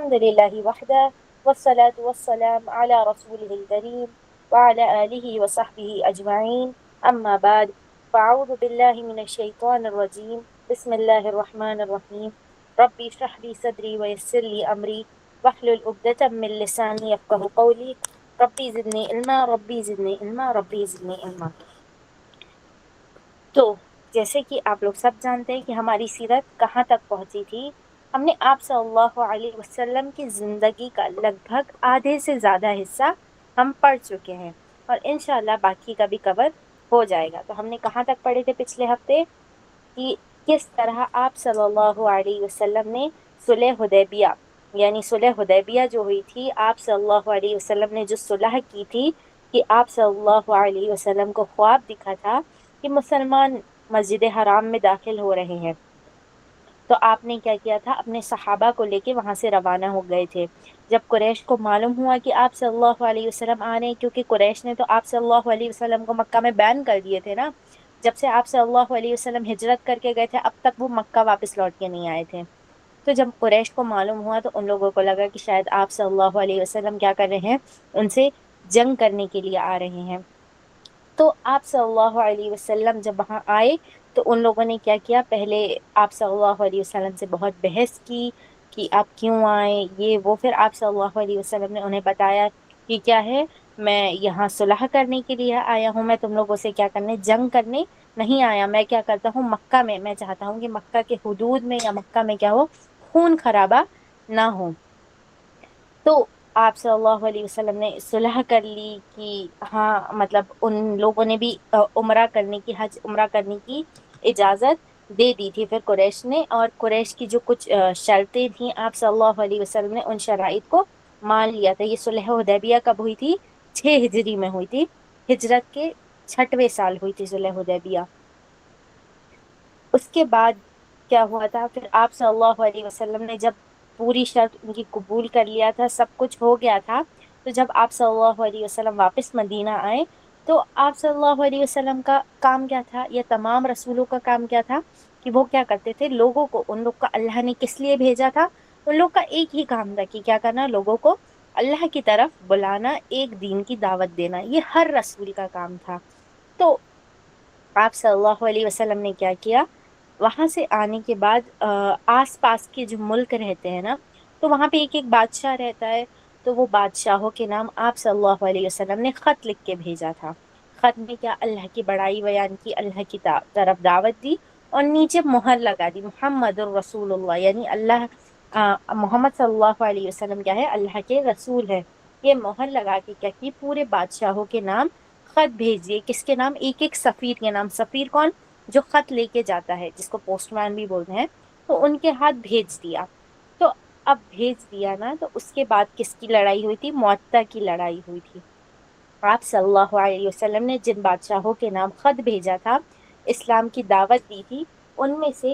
الحمد لله وحده والصلاة والسلام على رسوله الكريم وعلى آله وصحبه أجمعين. أما بعد، فأعوذ بالله من الشيطان الرجيم. بسم الله الرحمن الرحيم. ربي اشرح لي صدري ويسر لي أمري واحلل عقدة من لساني يفقه قولي. ربي زدني علما، ربي زدني علما، ربي زدني علما. تو جیسے کہ آپ لوگ سب جانتے ہیں کہ ہماری سیرت کہاں تک پہنچی تھی. ہم نے آپ صلی اللہ علیہ وسلم کی زندگی کا لگ بھگ آدھے سے زیادہ حصہ ہم پڑھ چکے ہیں، اور انشاءاللہ باقی کا بھی کور ہو جائے گا. تو ہم نے کہاں تک پڑھے تھے پچھلے ہفتے کہ کس طرح آپ صلی اللہ علیہ وسلم نے صلح حدیبیہ، یعنی صلح حدیبیہ جو ہوئی تھی، آپ صلی اللہ علیہ وسلم نے جو صلح کی تھی کہ آپ صلی اللہ علیہ وسلم کو خواب دکھا تھا کہ مسلمان مسجد حرام میں داخل ہو رہے ہیں. تو آپ نے کیا کیا تھا، اپنے صحابہ کو لے کے وہاں سے روانہ ہو گئے تھے. جب قریش کو معلوم ہوا کہ آپ صلی اللہ علیہ وسلم آ رہے ہیں، کیونکہ قریش نے تو آپ صلی اللہ علیہ وسلم کو مکہ میں بین کر دیے تھے نا. جب سے آپ صلی اللہ علیہ وسلم ہجرت کر کے گئے تھے، اب تک وہ مکہ واپس لوٹ کے نہیں آئے تھے. تو جب قریش کو معلوم ہوا تو ان لوگوں کو لگا کہ شاید آپ صلی اللہ علیہ وسلم کیا کر رہے ہیں، ان سے جنگ کرنے کے لیے آ رہے ہیں. تو آپ صلی اللہ علیہ وسلم جب وہاں آئے تو ان لوگوں نے کیا کیا، پہلے آپ صلی اللہ علیہ وسلم سے بہت بحث کی کہ آپ کیوں آئے، یہ وہ. پھر آپ صلی اللہ علیہ وسلم نے انہیں بتایا کہ کیا ہے، میں یہاں صلح کرنے کے لیے آیا ہوں، میں تم لوگوں سے کیا کرنے، جنگ کرنے نہیں آیا. میں کیا کرتا ہوں، مکہ میں چاہتا ہوں کہ مکہ کے حدود میں یا مکہ میں کیا ہو، خون خرابہ نہ ہو. تو آپ صلی اللہ علیہ وسلم نے صلح کر لی کہ ہاں، مطلب ان لوگوں نے بھی عمرہ کرنے کی، حج عمرہ کرنے کی اجازت دے دی تھی پھر قریش نے. اور قریش کی جو کچھ شرطیں تھیں، آپ صلی اللہ علیہ وسلم نے ان شرائط کو مان لیا تھا. یہ صلح حدیبیہ کب ہوئی تھی؟ 6 ہجری میں ہوئی تھی. ہجرت کے 6ویں سال ہوئی تھی صلح حدیبیہ. اس کے بعد کیا ہوا تھا، پھر آپ صلی اللہ علیہ وسلم نے جب پوری شرط ان کی قبول کر لیا تھا، سب کچھ ہو گیا تھا، تو جب آپ صلی اللہ علیہ وسلم واپس مدینہ آئے تو آپ صلی اللہ علیہ وسلم کا کام کیا تھا، یا تمام رسولوں کا کام کیا تھا، کہ وہ کیا کرتے تھے، لوگوں کو، ان لوگ کا اللہ نے کس لیے بھیجا تھا، ان لوگ کا ایک ہی کام تھا کہ کیا کرنا، لوگوں کو اللہ کی طرف بلانا، ایک دین کی دعوت دینا. یہ ہر رسول کا کام تھا. تو آپ صلی اللہ علیہ وسلم نے کیا کیا، وہاں سے آنے کے بعد آس پاس کے جو ملک رہتے ہیں نا، تو وہاں پہ ایک ایک بادشاہ رہتا ہے. تو وہ بادشاہوں کے نام آپ صلی اللہ علیہ وسلم نے خط لکھ کے بھیجا تھا. خط میں کیا، اللہ کی بڑائی بیان کی، اللہ کی طرف دعوت دی، اور نیچے مہر لگا دی محمد الرسول اللہ، یعنی اللہ محمد صلی اللہ علیہ وسلم کیا ہے، اللہ کے رسول ہے. یہ مہر لگا کے کیا کی، پورے بادشاہوں کے نام خط بھیج دیے. کس کے نام؟ ایک ایک سفیر کے نام. سفیر کون؟ جو خط لے کے جاتا ہے، جس کو پوسٹ مین بھی بولتے ہیں. تو ان کے ہاتھ بھیج دیا. تو اب بھیج دیا نا، تو اس کے بعد کس کی لڑائی ہوئی تھی؟ معطا کی لڑائی ہوئی تھی. آپ صلی اللہ علیہ وسلم نے جن بادشاہوں کے نام خط بھیجا تھا، اسلام کی دعوت دی تھی، ان میں سے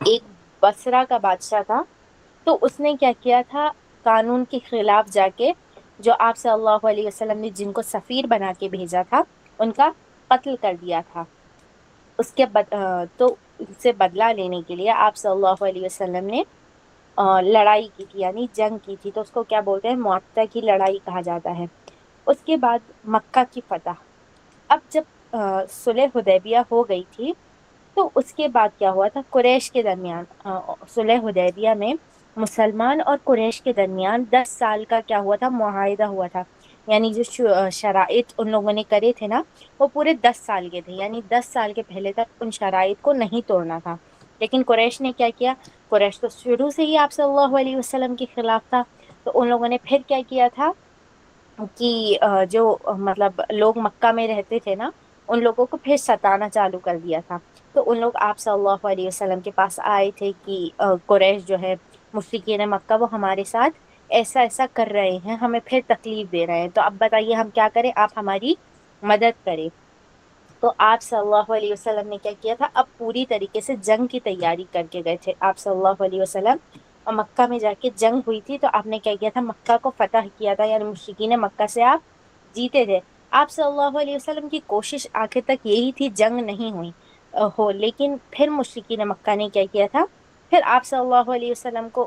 ایک بصرہ کا بادشاہ تھا. تو اس نے کیا کیا تھا، قانون کے خلاف جا کے، جو آپ صلی اللہ علیہ وسلم نے جن کو سفیر بنا کے بھیجا تھا، ان کا قتل کر دیا تھا. اس کے تو ان سے بدلہ لینے کے لیے آپ صلی اللہ علیہ وسلم نے لڑائی کی تھی، یعنی جنگ کی تھی. تو اس کو کیا بولتے ہیں؟ معطا کی لڑائی کہا جاتا ہے. اس کے بعد مکہ کی فتح. اب جب صلح حدیبیہ ہو گئی تھی، تو اس کے بعد کیا ہوا تھا، قریش کے درمیان صلح حدیبیہ میں مسلمان اور قریش کے درمیان 10 سال کا کیا ہوا تھا، معاہدہ ہوا تھا. یعنی جو شرائط ان لوگوں نے کرے تھے نا، وہ پورے 10 سال کے تھے. یعنی 10 سال کے پہلے تک ان شرائط کو نہیں توڑنا تھا. لیکن قریش نے کیا کیا، قریش تو شروع سے ہی آپ صلی اللہ علیہ وسلم کے خلاف تھا. تو ان لوگوں نے پھر کیا کیا تھا کہ جو مطلب لوگ مکہ میں رہتے تھے نا، ان لوگوں کو پھر ستانا چالو کر دیا تھا. تو ان لوگ آپ صلی اللہ علیہ وسلم کے پاس آئے تھے کہ قریش جو ہے، مشرکین مکہ، وہ ہمارے ساتھ ایسا ایسا کر رہے ہیں، ہمیں پھر تکلیف دے رہے ہیں. تو اب بتائیے ہم کیا کریں، آپ ہماری مدد کریں. تو آپ صلی اللہ علیہ وسلم نے کیا کیا تھا، اب پوری طریقے سے جنگ کی تیاری کر کے گئے تھے آپ صلی اللہ علیہ وسلم. اور مکہ میں جا کے جنگ ہوئی تھی، تو آپ نے کیا کیا تھا، مکہ کو فتح کیا تھا. یعنی مشرکین مکہ سے آپ جیتے تھے. آپ صلی اللہ علیہ وسلم کی کوشش آخر تک یہی تھی، جنگ نہیں ہوئی لیکن پھر مشرکین مکہ نے کیا کیا تھا، پھر آپ صلی اللہ علیہ وسلم کو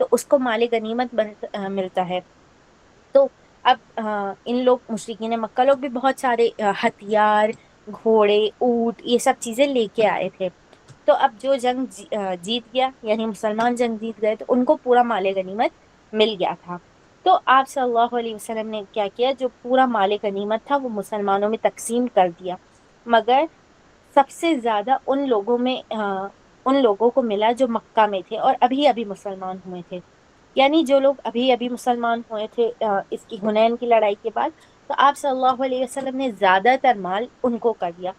تو اس کو مال غنیمت ملتا ہے۔ تو اب ان لوگ مشرکین مکہ لوگ بھی بہت سارے ہتھیار، گھوڑے، اونٹ، یہ سب چیزیں لے کے آئے تھے۔ تو اب جو جنگ جیت گیا، یعنی مسلمان جنگ جیت گئے، تو ان کو پورا مال غنیمت مل گیا تھا۔ تو آپ صلی اللہ علیہ وسلم نے کیا کیا، جو پورا مال غنیمت تھا وہ مسلمانوں میں تقسیم کر دیا، مگر سب سے زیادہ ان لوگوں کو ملا جو مکہ میں تھے اور ابھی ابھی مسلمان ہوئے تھے۔ یعنی جو لوگ ابھی ابھی مسلمان ہوئے تھے اس کی حنین کی لڑائی کے بعد، تو آپ صلی اللہ علیہ وسلم نے زیادہ تر مال ان کو کر دیا۔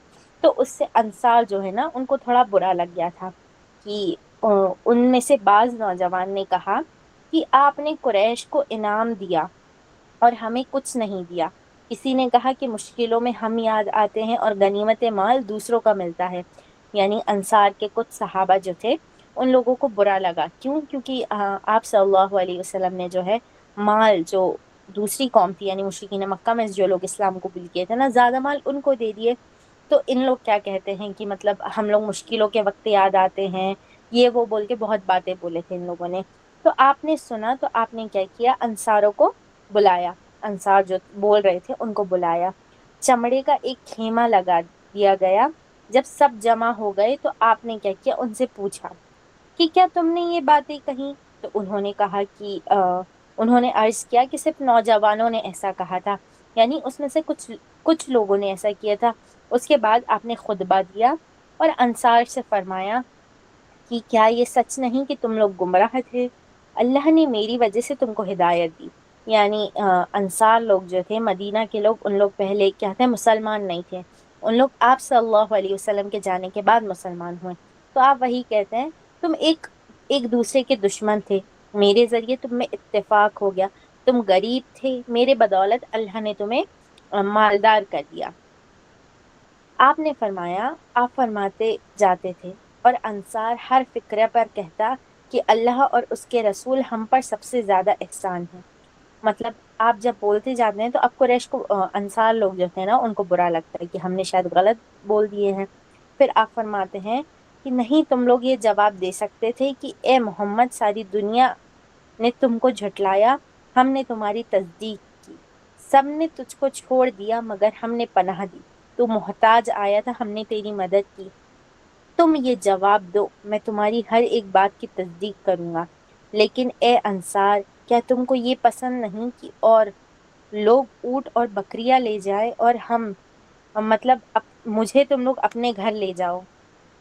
تو اس سے انصار جو ہے نا، ان کو تھوڑا برا لگ گیا تھا کہ ان میں سے بعض نوجوان نے کہا کہ آپ نے قریش کو انعام دیا اور ہمیں کچھ نہیں دیا۔ کسی نے کہا کہ مشکلوں میں ہم یاد آتے ہیں اور غنیمت مال دوسروں کا ملتا ہے۔ یعنی انصار کے کچھ صحابہ جو تھے، ان لوگوں کو برا لگا، کیونکہ آپ صلی اللہ علیہ وسلم نے جو ہے مال، جو دوسری قوم تھی یعنی مشرکین مکہ میں جو لوگ اسلام قبول کیے تھے نا، زیادہ مال ان کو دے دیے۔ تو ان لوگ کیا کہتے ہیں کہ مطلب ہم لوگ مشکلوں کے وقت یاد آتے ہیں، یہ وہ بول کے بہت باتیں بولے تھے ان لوگوں نے۔ تو آپ نے سنا تو آپ نے کیا کیا، انصاروں کو بلایا، انصار جو بول رہے تھے ان کو بلایا، چمڑے کا ایک خیمہ لگا دیا گیا۔ جب سب جمع ہو گئے تو آپ نے کیا کیا، ان سے پوچھا کہ کیا تم نے یہ باتیں کہیں؟ تو انہوں نے کہا کہ انہوں نے عرض کیا کہ صرف نوجوانوں نے ایسا کہا تھا، یعنی اس میں سے کچھ لوگوں نے ایسا کیا تھا۔ اس کے بعد آپ نے خطبہ دیا اور انصار سے فرمایا کہ کیا یہ سچ نہیں کہ تم لوگ گمراہ تھے؟ اللہ نے میری وجہ سے تم کو ہدایت دی۔ یعنی انصار لوگ جو تھے، مدینہ کے لوگ، ان لوگ پہلے کیا تھے، مسلمان نہیں تھے، ان لوگ آپ صلی اللہ علیہ وسلم کے جانے کے بعد مسلمان ہوئے۔ تو آپ وہی کہتے ہیں، تم ایک دوسرے کے دشمن تھے، میرے ذریعے تم میں اتفاق ہو گیا، تم غریب تھے، میرے بدولت اللہ نے تمہیں مالدار کر دیا۔ آپ نے فرمایا، آپ فرماتے جاتے تھے اور انصار ہر فکرے پر کہتا کہ اللہ اور اس کے رسول ہم پر سب سے زیادہ احسان ہے۔ مطلب آپ جب بولتے جاتے ہیں تو اب قریش کو، انصار لوگ جو تھے نا، ان کو برا لگتا ہے کہ ہم نے شاید غلط بول دیے ہیں۔ پھر آپ فرماتے ہیں کہ نہیں، تم لوگ یہ جواب دے سکتے تھے کہ اے محمد، ساری دنیا نے تم کو جھٹلایا، ہم نے تمہاری تصدیق کی، سب نے تجھ کو چھوڑ دیا مگر ہم نے پناہ دی، تو محتاج آیا تھا، ہم نے تیری مدد کی، تم یہ جواب دو، میں تمہاری ہر ایک بات کی تصدیق کروں گا۔ لیکن اے انصار، کیا تم کو یہ پسند نہیں کہ اور لوگ اونٹ اور بکریاں لے جائیں اور مطلب مجھے تم لوگ اپنے گھر لے جاؤ؟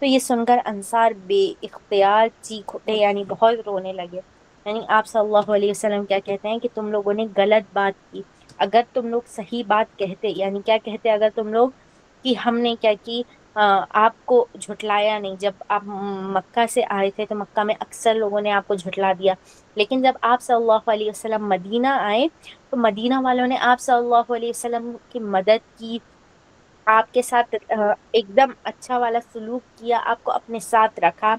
تو یہ سن کر انصار بے اختیار چیخ اٹھے، یعنی بہت رونے لگے۔ یعنی آپ صلی اللہ علیہ وسلم کیا کہتے ہیں کہ تم لوگوں نے غلط بات کی، اگر تم لوگ صحیح بات کہتے، یعنی کیا کہتے اگر تم لوگ کہ ہم نے کیا کی، آپ کو جھٹلایا نہیں۔ جب آپ مکہ سے آئے تھے تو مکہ میں اکثر لوگوں نے آپ کو جھٹلا دیا، لیکن جب آپ صلی اللہ علیہ وسلم مدینہ آئے تو مدینہ والوں نے آپ صلی اللہ علیہ وسلم کی مدد کی، آپ کے ساتھ ایک دم اچھا والا سلوک کیا، آپ کو اپنے ساتھ رکھا،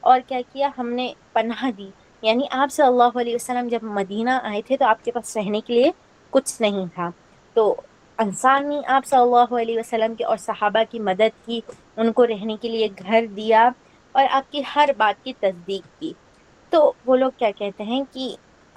اور کیا کیا، ہم نے پناہ دی۔ یعنی آپ صلی اللہ علیہ وسلم جب مدینہ آئے تھے تو آپ کے پاس رہنے کے لیے کچھ نہیں تھا، تو انصار نے آپ صلی اللہ علیہ وسلم کے اور صحابہ کی مدد کی، ان کو رہنے کے لیے گھر دیا اور آپ کی ہر بات کی تصدیق کی۔ تو وہ لوگ کیا کہتے ہیں کہ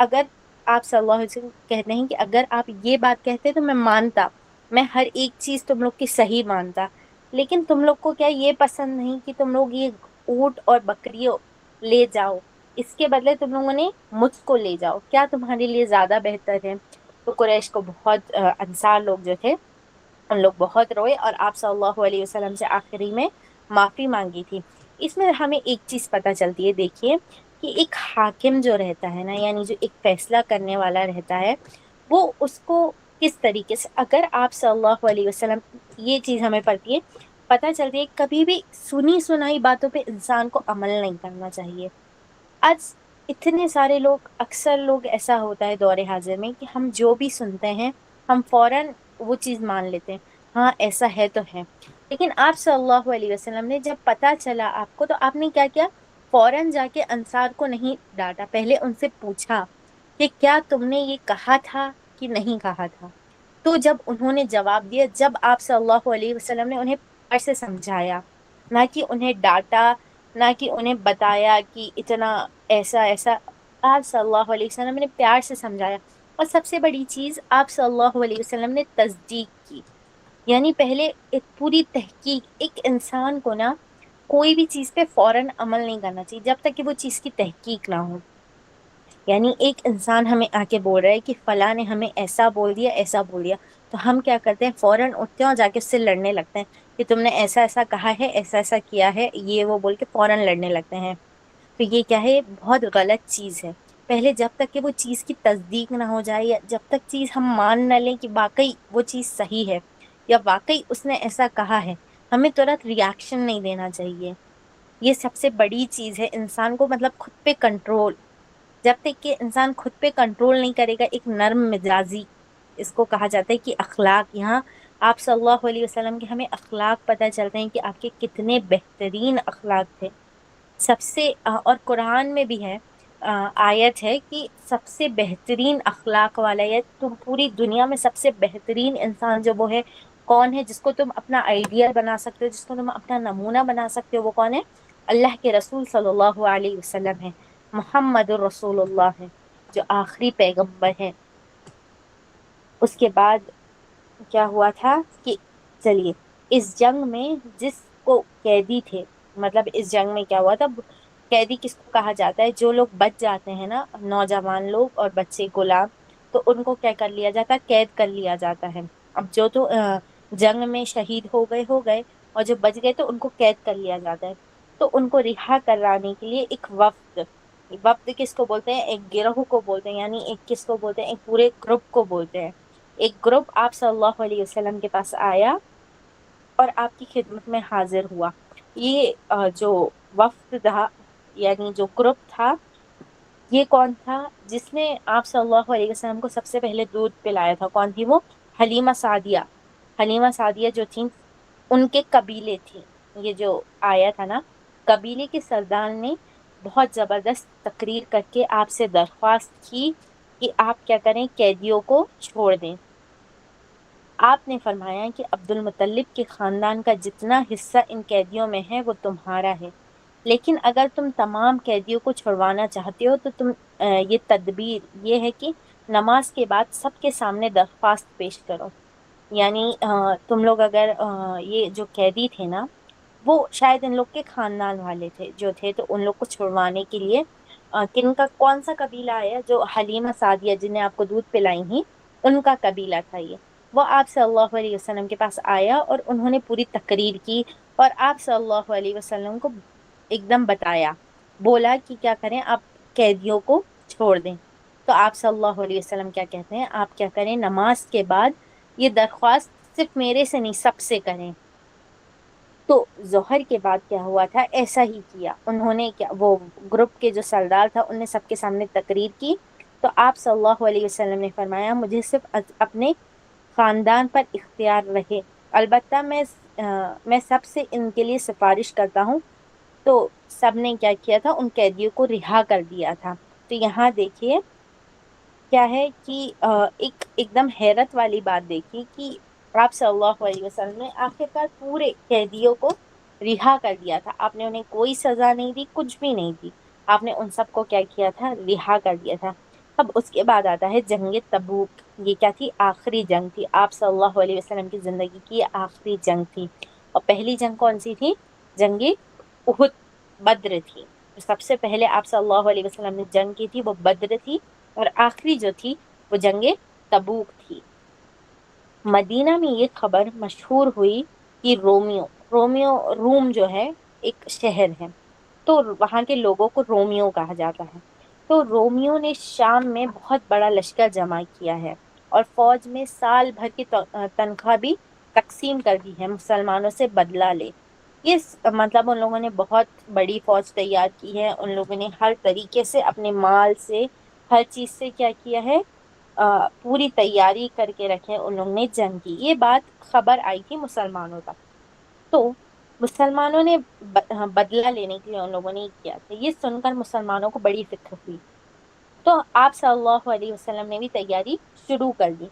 اگر آپ صلی اللہ علیہ وسلم کہتے ہیں کہ اگر آپ یہ بات کہتے تو میں مانتا، میں ہر ایک چیز تم لوگ کی صحیح مانتا، لیکن تم لوگ کو کیا یہ پسند نہیں کہ تم لوگ یہ اونٹ اور بکریوں لے جاؤ، اس کے بدلے تم لوگوں نے مجھ کو لے جاؤ، کیا تمہارے لیے زیادہ بہتر ہے؟ تو قریش کو بہت، انصار لوگ جو تھے ان لوگ بہت روئے اور آپ صلی اللہ علیہ وسلم سے آخری میں معافی مانگی تھی۔ اس میں ہمیں ایک چیز پتہ چلتی ہے، دیکھیے کہ ایک حاکم جو رہتا ہے نا، یعنی جو ایک فیصلہ کرنے والا رہتا ہے، وہ اس کو کس طریقے سے، اگر آپ صلی اللہ علیہ وسلم، یہ چیز ہمیں پڑتی ہے، پتہ چلتی ہے کبھی بھی سنی سنائی باتوں پہ انسان کو عمل نہیں کرنا چاہیے۔ آج اتنے سارے لوگ، اکثر لوگ ایسا ہوتا ہے دور حاضر میں کہ ہم جو بھی سنتے ہیں ہم فوراً وہ چیز مان لیتے ہیں، ہاں ایسا ہے تو ہے۔ لیکن آپ صلی اللہ علیہ وسلم نے جب پتا چلا آپ کو، تو آپ نے کیا کیا، فوراً جا کے انصار کو نہیں ڈانٹا، پہلے ان سے پوچھا کہ کیا تم نے یہ کہا تھا کہ نہیں کہا تھا؟ تو جب انہوں نے جواب دیا، جب آپ صلی اللہ علیہ وسلم نے انہیں پیار سے سمجھایا، نہ کہ انہیں ڈانٹا، نہ کہ انہیں بتایا کہ اتنا ایسا ایسا، آپ صلی اللہ علیہ وسلم نے پیار سے سمجھایا، اور سب سے بڑی چیز آپ صلی اللہ علیہ وسلم نے تصدیق کی، یعنی پہلے ایک پوری تحقیق، ایک انسان کو نا کوئی بھی چیز پہ فوراً عمل نہیں کرنا چاہیے جب تک کہ وہ چیز کی تحقیق نہ ہو۔ یعنی ایک انسان ہمیں آ کے بول رہا ہے کہ فلاں نے ہمیں ایسا بول دیا، ایسا بول دیا، تو ہم کیا کرتے ہیں، فوراً اٹھتے ہیں اور جا کے اس سے لڑنے لگتے ہیں کہ تم نے ایسا ایسا کہا ہے، ایسا ایسا کیا ہے، یہ وہ بول کے فوراً لڑنے لگتے ہیں۔ تو یہ کیا ہے، بہت غلط چیز ہے۔ پہلے جب تک کہ وہ چیز کی تصدیق نہ ہو جائے، یا جب تک چیز ہم مان نہ لیں کہ واقعی وہ چیز صحیح ہے یا واقعی اس نے ایسا کہا ہے، ہمیں ترنت ریاکشن نہیں دینا چاہیے۔ یہ سب سے بڑی چیز ہے، انسان کو مطلب خود پہ کنٹرول، جب تک کہ انسان خود پہ کنٹرول نہیں کرے گا، ایک نرم مزاجی، اس کو کہا جاتا ہے کہ اخلاق، یہاں آپ صلی اللہ علیہ وسلم کے ہمیں اخلاق پتہ چلتے ہیں کہ آپ کے کتنے بہترین اخلاق تھے۔ سب سے اور قرآن میں بھی ہے، آیت ہے کہ سب سے بہترین اخلاق والا، یا تم پوری دنیا میں سب سے بہترین انسان جو وہ ہے، کون ہے جس کو تم اپنا آئیڈیل بنا سکتے ہو، جس کو تم اپنا نمونہ بنا سکتے ہو، وہ کون ہے؟ اللہ کے رسول صلی اللہ علیہ وسلم ہے، محمد الرسول اللہ ہے، جو آخری پیغمبر ہے۔ اس کے بعد کیا ہوا تھا کہ چلیے، اس جنگ میں جس کو قیدی تھے، مطلب اس جنگ میں کیا ہوا تھا، قیدی کس کو کہا جاتا ہے؟ جو لوگ بچ جاتے ہیں نا، نوجوان لوگ اور بچے غلام، تو ان کو کیا کر لیا جاتا ہے؟ قید کر لیا جاتا ہے۔ اب جو تو جنگ میں شہید ہو گئے، اور جو بچ گئے تو ان کو قید کر لیا جاتا ہے۔ تو ان کو رہا کرانے کے لیے ایک وفد، وفد کس کو بولتے ہیں؟ ایک گروہ کو بولتے ہیں، یعنی ایک کس کو بولتے ہیں؟ ایک پورے گروپ کو بولتے ہیں۔ ایک گروپ آپ صلی اللہ علیہ وسلم کے پاس آیا اور آپ کی خدمت میں حاضر ہوا۔ یہ جو وفد تھا، یعنی جو گروپ تھا، یہ کون تھا؟ جس نے آپ صلی اللہ علیہ وسلم کو سب سے پہلے دودھ پلایا تھا، کون تھی وہ؟ حلیمہ سعدیہ۔ حلیمہ سعدیہ جو تھیں، ان کے قبیلے تھی۔ یہ جو آیا تھا نا، قبیلے کے سردار نے بہت زبردست تقریر کر کے آپ سے درخواست کی کہ آپ کیا کریں، قیدیوں کو چھوڑ دیں۔ آپ نے فرمایا کہ عبد المطلب کے خاندان کا جتنا حصہ ان قیدیوں میں ہے وہ تمہارا ہے، لیکن اگر تم تمام قیدیوں کو چھڑوانا چاہتے ہو تو تم یہ تدبیر یہ ہے کہ نماز کے بعد سب کے سامنے درخواست پیش کرو۔ یعنی تم لوگ اگر یہ جو قیدی تھے نا، وہ شاید ان لوگ کے خاندان والے تھے جو تھے، تو ان لوگ کو چھڑوانے کے لیے کن کا کون سا قبیلہ آیا؟ جو حلیمہ سعدیہ جنہیں آپ کو دودھ پلائی ہیں، ان کا قبیلہ تھا یہ۔ وہ آپ صلی اللہ علیہ وسلم کے پاس آیا اور انہوں نے پوری تقریر کی، اور آپ صلی اللہ علیہ وسلم کو ایک دم بتایا، بولا کہ کیا کریں، آپ قیدیوں کو چھوڑ دیں۔ تو آپ صلی اللہ علیہ وسلم کیا کہتے ہیں؟ آپ کیا کریں، نماز کے بعد یہ درخواست صرف میرے سے نہیں، سب سے کریں۔ تو ظہر کے بعد کیا ہوا تھا، ایسا ہی کیا انہوں نے، کیا وہ گروپ کے جو سردار تھا ان نے سب کے سامنے تقریر کی۔ تو آپ صلی اللہ علیہ وسلم نے فرمایا، مجھے صرف اپنے خاندان پر اختیار رہے، البتہ میں سب سے ان کے لیے سفارش کرتا ہوں۔ تو سب نے کیا کیا تھا، ان قیدیوں کو رہا کر دیا تھا۔ تو یہاں دیکھیے کیا ہے کہ ایک دم حیرت والی بات دیکھی کہ آپ صلی اللہ علیہ وسلم نے آخرکار پورے قیدیوں کو رہا کر دیا تھا۔ آپ نے انہیں کوئی سزا نہیں دی، کچھ بھی نہیں دی، آپ نے ان سب کو کیا کیا تھا؟ رہا کر دیا تھا۔ اب اس کے بعد آتا ہے جنگ تبوک۔ یہ کیا تھی؟ آخری جنگ تھی، آپ صلی اللہ علیہ وسلم کی زندگی کی یہ آخری جنگ تھی۔ اور پہلی جنگ کون سی تھی؟ جنگ احد، بدر تھی۔ سب سے پہلے آپ صلی اللہ علیہ وسلم نے جنگ کی تھی وہ بدر تھی، اور آخری جو تھی وہ جنگ تبوک تھی۔ مدینہ میں یہ خبر مشہور ہوئی کہ روم جو ہے ایک شہر ہے، تو وہاں کے لوگوں کو رومیو کہا جاتا ہے۔ تو رومیو نے شام میں بہت بڑا لشکر جمع کیا ہے، اور فوج میں سال بھر کی تنخواہ بھی تقسیم کر دی ہے، مسلمانوں سے بدلہ لے۔ یہ مطلب ان لوگوں نے بہت بڑی فوج تیار کی ہے، ان لوگوں نے ہر طریقے سے اپنے مال سے، ہر چیز سے کیا کیا ہے، پوری تیاری کر کے رکھے ان لوگوں نے جنگ کی۔ یہ بات خبر آئی تھی مسلمانوں تک، تو مسلمانوں نے بدلہ لینے کے لیے ان لوگوں نے یہ کیا تھا۔ یہ سن کر مسلمانوں کو بڑی فکر ہوئی، تو آپ صلی اللہ علیہ وسلم نے بھی تیاری شروع کر دی۔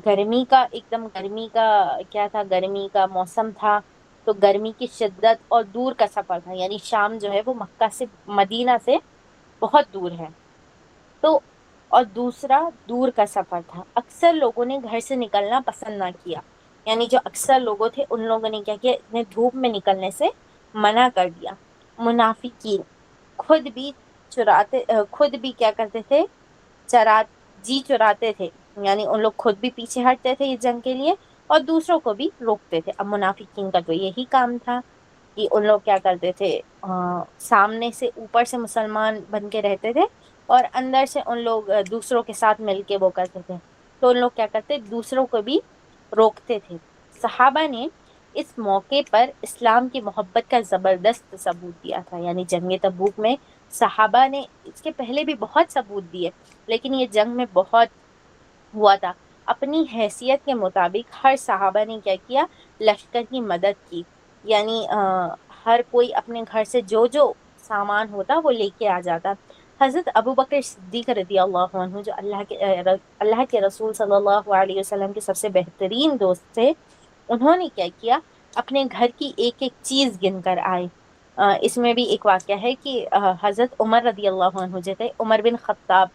گرمی کا ایک دم گرمی کا کیا تھا، گرمی کا موسم تھا، تو گرمی کی شدت اور دور کا سفر تھا، یعنی شام جو ہے وہ مکہ سے، مدینہ سے بہت دور ہے. تو اور دوسرا دور کا سفر تھا. اکثر لوگوں نے گھر سے نکلنا پسند نہ کیا. یعنی جو اکثر لوگوں تھے ان لوگوں نے کیا کیا، اتنے دھوپ میں نکلنے سے منع کر دیا. منافقین خود بھی خود بھی کیا کرتے تھے، چرا چراتے تھے. یعنی ان لوگ خود بھی پیچھے ہٹتے تھے اس جنگ کے لیے اور دوسروں کو بھی روکتے تھے. اب منافقین کا تو یہی کام تھا کہ ان لوگ کیا کرتے تھے، سامنے سے اوپر سے مسلمان بن کے رہتے تھے اور اندر سے ان لوگ دوسروں کے ساتھ مل کے وہ کرتے تھے. تو ان لوگ کیا کرتے، دوسروں کو بھی روکتے تھے. صحابہ نے اس موقع پر اسلام کی محبت کا زبردست ثبوت دیا تھا. یعنی جنگ تبوک میں صحابہ نے اس کے پہلے بھی بہت ثبوت دیے، لیکن یہ جنگ میں بہت ہوا تھا. اپنی حیثیت کے مطابق ہر صحابہ نے کیا کیا، لشکر کی مدد کی. یعنی ہر کوئی اپنے گھر سے جو جو سامان ہوتا وہ لے کے آ جاتا. حضرت ابوبکر صدیق رضی اللہ عنہ جو اللہ کے رسول صلی اللہ علیہ وسلم کے سب سے بہترین دوست تھے، انہوں نے کیا کیا، اپنے گھر کی ایک ایک چیز گن کر آئے. اس میں بھی ایک واقعہ ہے کہ حضرت عمر رضی اللہ عنہ جو تھے، عمر بن خطاب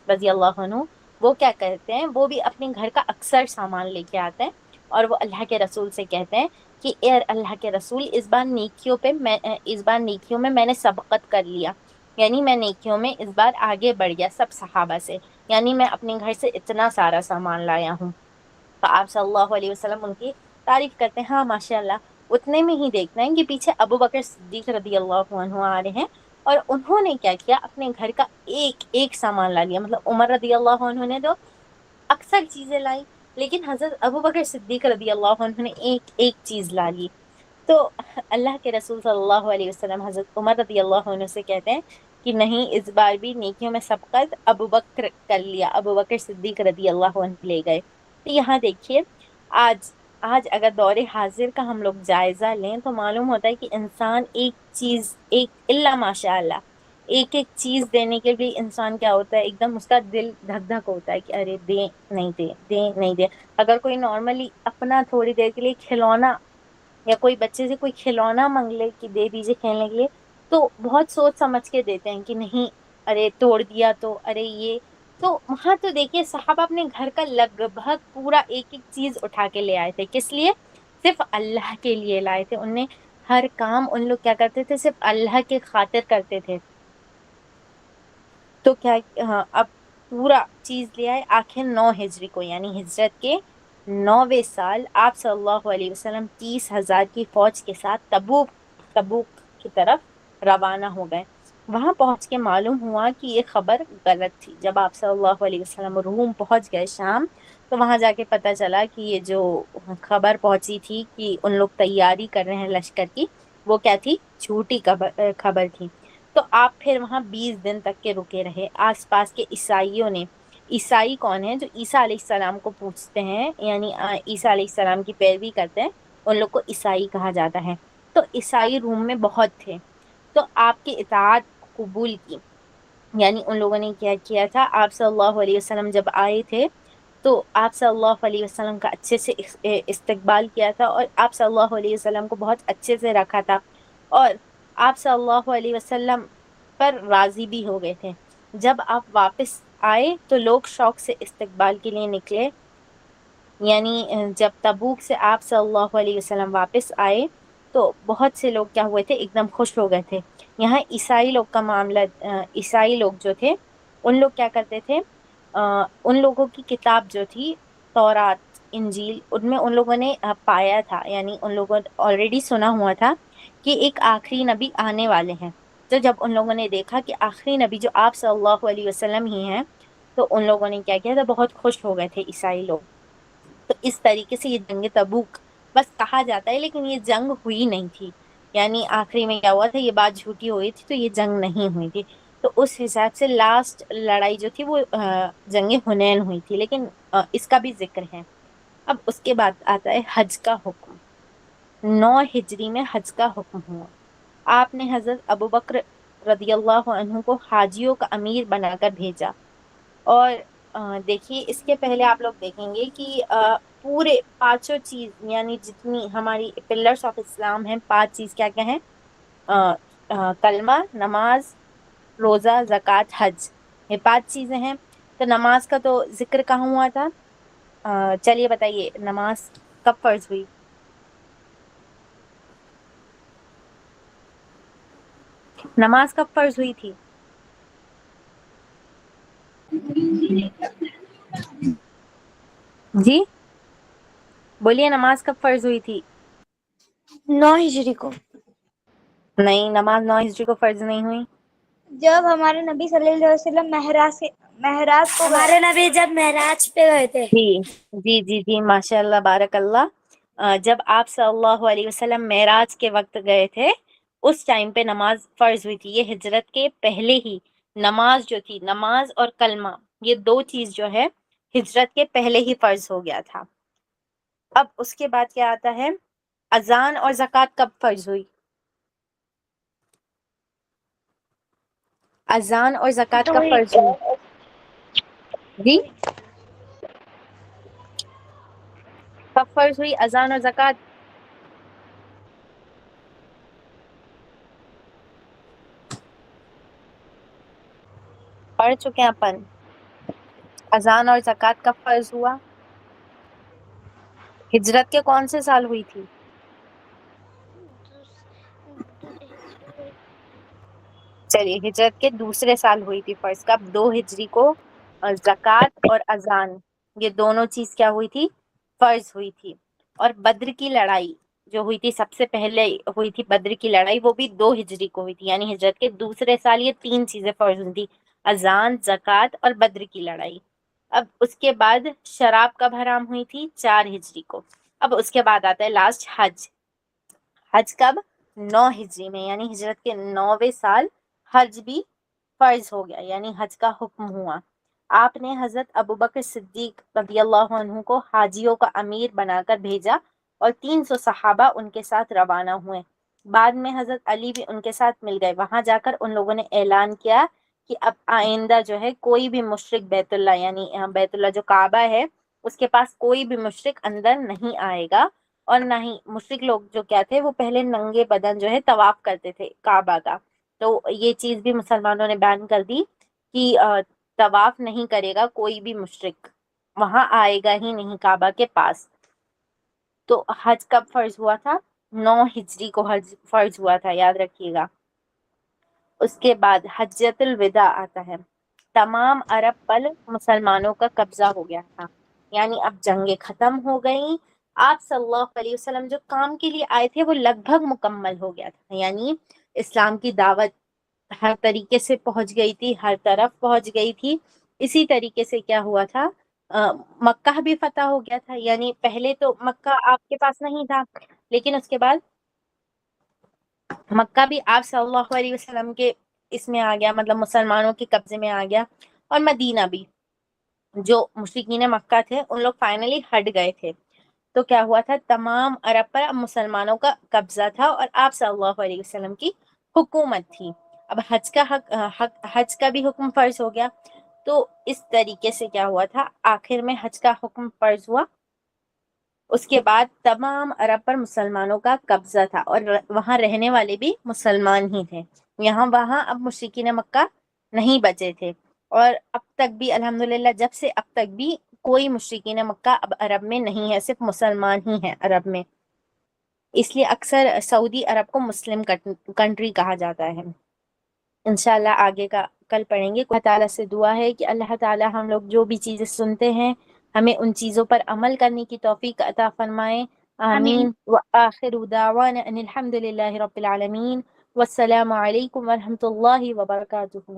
رضی اللہ عنہ، وہ کیا کرتے ہیں، وہ بھی اپنے گھر کا اکثر سامان لے کے آتے ہیں اور وہ اللہ کے رسول سے کہتے ہیں کہ اے اللہ کے رسول، اس بار نیکیوں میں نے سبقت کر لیا. یعنی میں نیکیوں میں اس بار آگے بڑھ گیا سب صحابہ سے. یعنی میں اپنے گھر سے اتنا سارا سامان لایا ہوں. تو آپ صلی اللہ علیہ وسلم ان کی تعریف کرتے ہیں. ہاں ماشاء اللہ. اتنے میں ہی دیکھنا ہے کہ پیچھے ابو بکر صدیق رضی اللہ عنہ آ رہے ہیں اور انہوں نے کیا کیا، اپنے گھر کا ایک ایک سامان لا لیا. مطلب عمر رضی اللہ عنہ نے تو اکثر چیزیں لائی، لیکن حضرت ابوبکر صدیق رضی اللہ عنہ نے ایک ایک چیز لا لی. تو اللہ کے رسول صلی اللہ علیہ وسلم حضرت عمر رضی اللہ عنہ سے کہتے ہیں کہ نہیں، اس بار بھی نیکیوں میں سبقت ابوبکر کر لیا، ابوبکر صدیق رضی اللہ عنہ لے گئے. تو یہاں دیکھیے، آج اگر دور حاضر کا ہم لوگ جائزہ لیں تو معلوم ہوتا ہے کہ انسان ایک چیز، ایک الا ماشاء اللہ، ایک ایک چیز دینے کے بھی انسان کیا ہوتا ہے، ایک دم اس کا دل دھک دھک ہوتا ہے کہ ارے دیں نہیں دیں، دیں نہیں دیں. اگر کوئی نارملی اپنا تھوڑی دیر کے لیے کھلونا، یا کوئی بچے سے کوئی کھلونا مانگ لے کہ دے دیجیے کھیلنے کے لیے، تو بہت سوچ سمجھ کے دیتے ہیں کہ نہیں، ارے توڑ دیا تو ارے یہ. تو وہاں تو دیکھیے صحابہ اپنے گھر کا لگ بھگ پورا ایک ایک چیز اٹھا کے لے آئے تھے. کس لیے؟ صرف اللہ کے لیے لائے تھے. ان نے ہر کام ان لوگ کیا کرتے تھے، صرف اللہ کے خاطر کرتے تھے. تو کیا اب پورا چیز لے آئے. آخر 9 ہجری کو، یعنی ہجرت کے 9ویں سال، آپ صلی اللہ علیہ وسلم 30,000 کی فوج کے ساتھ تبوک کی طرف روانہ ہو گئے. وہاں پہنچ کے معلوم ہوا کہ یہ خبر غلط تھی. جب آپ صلی اللہ علیہ وسلم روم پہنچ گئے شام، تو وہاں جا کے پتہ چلا کہ یہ جو خبر پہنچی تھی کہ ان لوگ تیاری کر رہے ہیں لشکر کی، وہ کیا تھی، جھوٹی خبر تھی. تو آپ پھر وہاں 20 دن تک کے رکے رہے. آس پاس کے عیسائیوں نے، عیسائی کون ہیں، جو عیسیٰ علیہ السلام کو پوچھتے ہیں، یعنی عیسیٰ علیہ السلام کی پیروی کرتے ہیں، ان لوگ کو عیسائی کہا جاتا ہے. تو عیسائی روم میں بہت تھے، تو آپ کی اطاعت قبول کی. یعنی ان لوگوں نے کیا کیا تھا، آپ صلی اللہ علیہ وسلم جب آئے تھے تو آپ صلی اللہ علیہ وسلم کا اچھے سے استقبال کیا تھا اور آپ صلی اللہ علیہ وسلم کو بہت اچھے سے رکھا تھا، اور آپ صلی اللہ علیہ وسلم پر راضی بھی ہو گئے تھے. جب آپ واپس آئے تو لوگ شوق سے استقبال کے لیے نکلے. یعنی جب تبوک سے آپ صلی اللہ علیہ وسلم واپس آئے تو بہت سے لوگ کیا ہوئے تھے، ایک دم خوش ہو گئے تھے. یہاں عیسائی لوگ کا معاملہ، عیسائی لوگ جو تھے ان لوگ کیا کرتے تھے، ان لوگوں کی کتاب جو تھی تورات، انجیل، ان میں ان لوگوں نے پایا تھا، یعنی ان لوگوں نے آلریڈی سنا ہوا تھا کہ ایک آخری نبی آنے والے ہیں. تو جب ان لوگوں نے دیکھا کہ آخری نبی جو آپ صلی اللہ علیہ وسلم ہی ہیں، تو ان لوگوں نے کیا کیا تھا، بہت خوش ہو گئے تھے عیسائی لوگ. تو اس طریقے سے یہ جنگ تبوک بس کہا جاتا ہے، لیکن یہ جنگ ہوئی نہیں تھی. یعنی آخری میں کیا ہوا تھا، یہ بات جھوٹی ہوئی تھی، تو یہ جنگ نہیں ہوئی تھی. تو اس حساب سے لاسٹ لڑائی جو تھی وہ جنگ حنین ہوئی تھی، لیکن اس کا بھی ذکر ہے. اب اس کے بعد آتا ہے حج کا حکم. 9 ہجری میں حج کا حکم ہوا. آپ نے حضرت ابوبکر رضی اللہ عنہ کو حاجیوں کا امیر بنا کر بھیجا. اور دیکھیے، اس کے پہلے آپ لوگ دیکھیں گے کہ پورے پانچوں چیز، یعنی جتنی ہماری پلرس آف اسلام ہیں، 5 چیز کیا کیا ہیں، کلمہ، نماز، روزہ، زکوٰۃ، حج، یہ 5 چیزیں ہیں. تو نماز کا تو ذکر کہاں ہوا تھا؟ چلیے بتائیے نماز کب فرض ہوئی؟ نماز کب فرض ہوئی تھی؟ جی بولیے، نماز کب فرض ہوئی تھی؟ 9 ہجری کو. نہیں، نماز 9 ہجری کو فرض نہیں ہوئی. جب ہمارے نبی صلی اللہ علیہ وسلم معراج کو ہمارے نبی جب معراج پہ گئے تھے. جی جی جی جی، ماشاء اللہ، بارک اللہ. جب آپ صلی اللہ علیہ وسلم معراج کے وقت گئے تھے اس ٹائم پہ نماز فرض ہوئی تھی. یہ ہجرت کے پہلے ہی نماز جو تھی، نماز اور کلمہ، یہ 2 چیز جو ہے ہجرت کے پہلے ہی فرض ہو گیا تھا. اب اس کے بعد کیا آتا ہے؟ اذان اور زکوٰۃ کب فرض ہوئی؟ اذان اور زکوٰۃ کب فرض ہوئی؟ جی کب فرض ہوئی اذان اور زکوٰۃ؟ پڑھ چکے ہیں اپن. اذان اور زکوٰۃ کب فرض ہوا؟ ہجرت کے کون سے سال ہوئی تھی؟ چلیے، ہجرت کے دوسرے سال ہوئی تھی فرض. کب؟ 2 ہجری کو زکوٰۃ اور اذان، یہ دونوں چیز کیا ہوئی تھی؟ فرض ہوئی تھی. اور بدر کی لڑائی جو ہوئی تھی، سب سے پہلے ہوئی تھی بدر کی لڑائی، وہ بھی 2 ہجری کو ہوئی تھی. یعنی ہجرت کے دوسرے سال یہ 3 چیزیں فرض ہوئی تھی: اذان، زکوٰۃ اور بدر کی لڑائی. اب اس کے بعد شراب کب حرام ہوئی تھی؟ 4 ہجری کو. اب اس کے بعد آتا ہے لاسٹ حج. حج کب؟ 9 ہجری میں، یعنی ہجرت کے 9ویں سال حج بھی فرض ہو گیا، یعنی حج کا حکم ہوا. آپ نے حضرت ابوبکر صدیق رضی اللہ عنہ کو حاجیوں کا امیر بنا کر بھیجا اور 300 صحابہ ان کے ساتھ روانہ ہوئے. بعد میں حضرت علی بھی ان کے ساتھ مل گئے. وہاں جا کر ان لوگوں نے اعلان کیا کہ اب آئندہ جو ہے کوئی بھی مشرک بیت اللہ، یعنی بیت اللہ جو کعبہ ہے، اس کے پاس کوئی بھی مشرک اندر نہیں آئے گا. اور نہ ہی مشرک لوگ جو کیا تھے، وہ پہلے ننگے بدن جو ہے طواف کرتے تھے کعبہ کا. تو یہ چیز بھی مسلمانوں نے بیان کر دی کہ طواف نہیں کرے گا کوئی بھی مشرک، وہاں آئے گا ہی نہیں کعبہ کے پاس. تو حج کب فرض ہوا تھا؟ 9 ہجری کو حج فرض ہوا تھا، یاد رکھیے گا. اس کے بعد حجۃ الوداع آتا ہے. تمام عرب پر مسلمانوں کا قبضہ ہو گیا تھا، یعنی اب جنگیں ختم ہو گئیں. آپ صلی اللہ علیہ وسلم جو کام کے لیے آئے تھے وہ لگ بھگ مکمل ہو گیا تھا. یعنی اسلام کی دعوت ہر طریقے سے پہنچ گئی تھی، ہر طرف پہنچ گئی تھی. اسی طریقے سے کیا ہوا تھا؟ مکہ بھی فتح ہو گیا تھا. یعنی پہلے تو مکہ آپ کے پاس نہیں تھا، لیکن اس کے بعد مکہ بھی آپ صلی اللہ علیہ وسلم کے اس میں آ گیا، مطلب مسلمانوں کے قبضے میں آ گیا. اور مدینہ بھی، جو مشرکین مکہ تھے ان لوگ فائنلی ہٹ گئے تھے. تو کیا ہوا تھا؟ تمام عرب پر اب مسلمانوں کا قبضہ تھا اور آپ صلی اللہ علیہ وسلم کی حکومت تھی. اب حج کا بھی حکم فرض ہو گیا. تو اس طریقے سے کیا ہوا تھا؟ آخر میں حج کا حکم فرض ہوا. اس کے بعد تمام عرب پر مسلمانوں کا قبضہ تھا اور وہاں رہنے والے بھی مسلمان ہی تھے. وہاں اب مشرکین مکہ نہیں بچے تھے. اور اب تک بھی الحمدللہ، جب سے اب تک بھی کوئی مشرکین مکہ اب عرب میں نہیں ہے، صرف مسلمان ہی ہیں عرب میں. اس لیے اکثر سعودی عرب کو مسلم کنٹری کہا جاتا ہے. انشاءاللہ آگے کا کل پڑھیں گے. اللہ تعالیٰ سے دعا ہے کہ اللہ تعالیٰ ہم لوگ جو بھی چیزیں سنتے ہیں ہمیں ان چیزوں پر عمل کرنے کی توفیق عطا فرمائے. آمین. وآخر دعوانا ان الحمد للہ رب العالمین. والسلام علیکم ورحمۃ اللہ وبرکاتہ.